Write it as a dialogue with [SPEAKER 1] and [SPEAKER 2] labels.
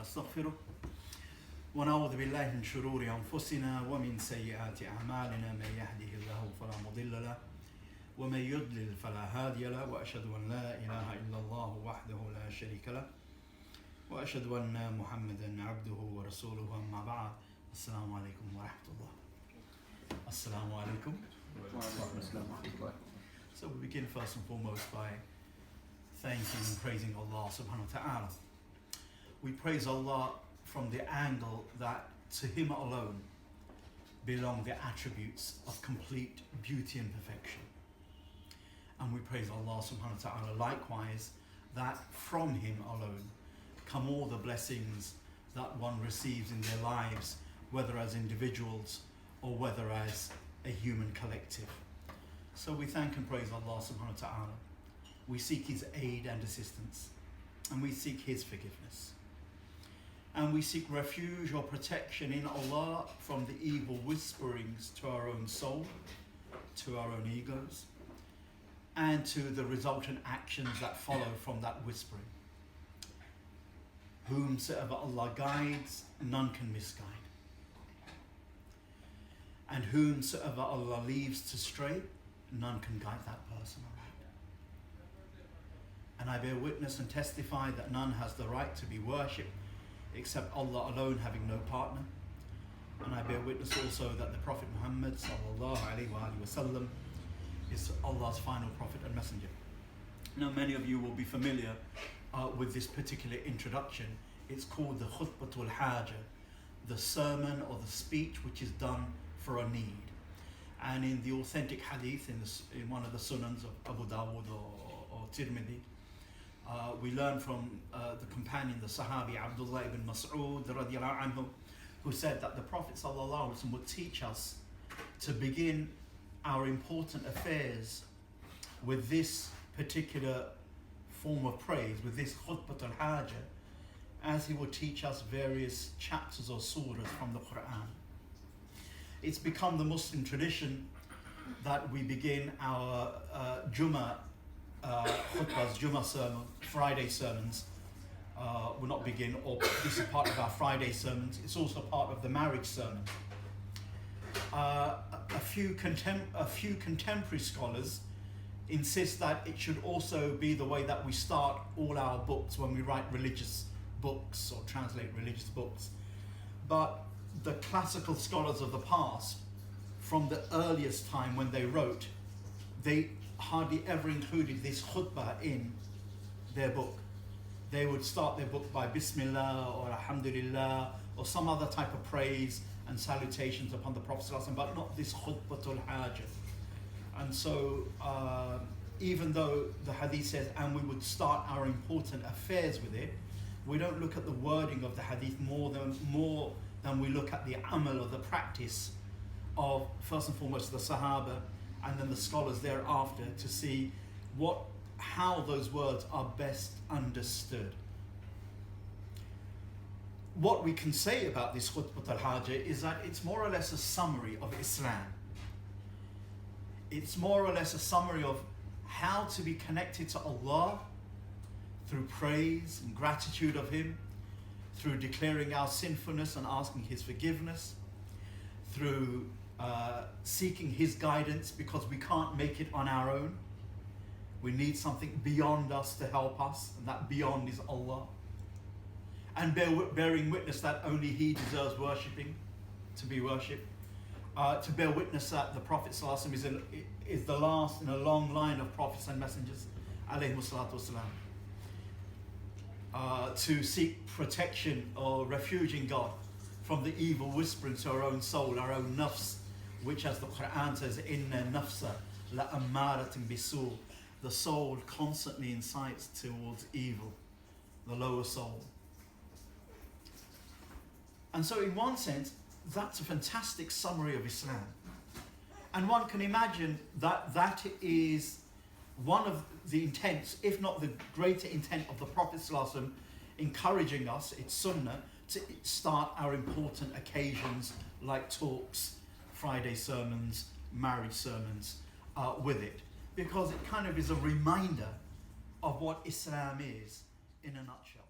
[SPEAKER 1] ونستغفره ونعوذ بالله من شرور أنفسنا ومن سيئات أعمالنا من يهده الله فلا مضل له ومن يضلل فلا هادي له وأشهد أن لا إله إلا الله وحده لا شريك له وأشهد أن محمدا عبده ورسوله أما بعد السلام عليكم ورحمة الله. Assalamu alaikum. So we begin first and foremost by thanking and praising Allah subhanahu wa ta'ala. We praise Allah from the angle that to Him alone belong the attributes of complete beauty and perfection. And we praise Allah subhanahu wa ta'ala likewise that from Him alone come all the blessings that one receives in their lives, whether as individuals or whether as a human collective. So we thank and praise Allah subhanahu wa ta'ala. We seek His aid and assistance, and we seek His forgiveness. And we seek refuge or protection in Allah from the evil whisperings to our own soul, to our own egos, and to the resultant actions that follow from that whispering. Whomsoever Allah guides, none can misguide. And whomsoever Allah leaves to stray, none can guide that person aright. And I bear witness and testify that none has the right to be worshipped except Allah alone, having no partner. And I bear witness also that the Prophet Muhammad sallallahu alaihi wasallam is Allah's final prophet and messenger. Now many of you will be familiar with this particular introduction. It's called the khutbat al-hajah, the sermon or the speech which is done for a need. And in the authentic hadith, in one of the sunans of Abu Dawud or Tirmidhi, we learn from the companion, the Sahabi Abdullah ibn Mas'ud radiallahu anhu, who said that the Prophet sallallahu alaihi wasallam would teach us to begin our important affairs with this particular form of praise, with this khutbat al-hajah, as he would teach us various chapters or surahs from the Quran. It's become the Muslim tradition that we begin our Jummah khutbahs, Jummah sermon, Friday sermons. Will not begin, or this is part of our Friday sermons. It's also part of the marriage sermon. A few contemporary scholars insist that it should also be the way that we start all our books when we write religious books or translate religious books. But the classical scholars of the past, from the earliest time when they wrote, they hardly ever included this khutbah in their book. They would start their book by Bismillah or Alhamdulillah or some other type of praise and salutations upon the Prophet ﷺ, but not this khutbatul hajah. And so even though the hadith says, and we would start our important affairs with it, we don't look at the wording of the hadith more than we look at the amal or the practice of, first and foremost, the Sahaba and then the scholars thereafter, to see how those words are best understood. What we can say about this khutbat al-hajah is that it's more or less a summary of Islam. It's more or less a summary of how to be connected to Allah through praise and gratitude of Him, through declaring our sinfulness and asking His forgiveness, through seeking His guidance because we can't make it on our own. We need something beyond us to help us, and that beyond is Allah. And bearing witness that only He deserves to be worshipped. To bear witness that the Prophet ﷺ is the last in a long line of prophets and messengers, alayhi salatu wasalam. To seek protection or refuge in God from the evil whispering to our own soul, our own nafs, which, as the Quran says, inna nafsa la ammaratin bisu, the soul constantly incites towards evil, the lower soul. And so in one sense, that's a fantastic summary of Islam. And one can imagine that that is one of the intents, if not the greater intent of the Prophet ﷺ, encouraging us, it's sunnah, to start our important occasions like talks, Friday sermons, marriage sermons with it. Because it kind of is a reminder of what Islam is in a nutshell.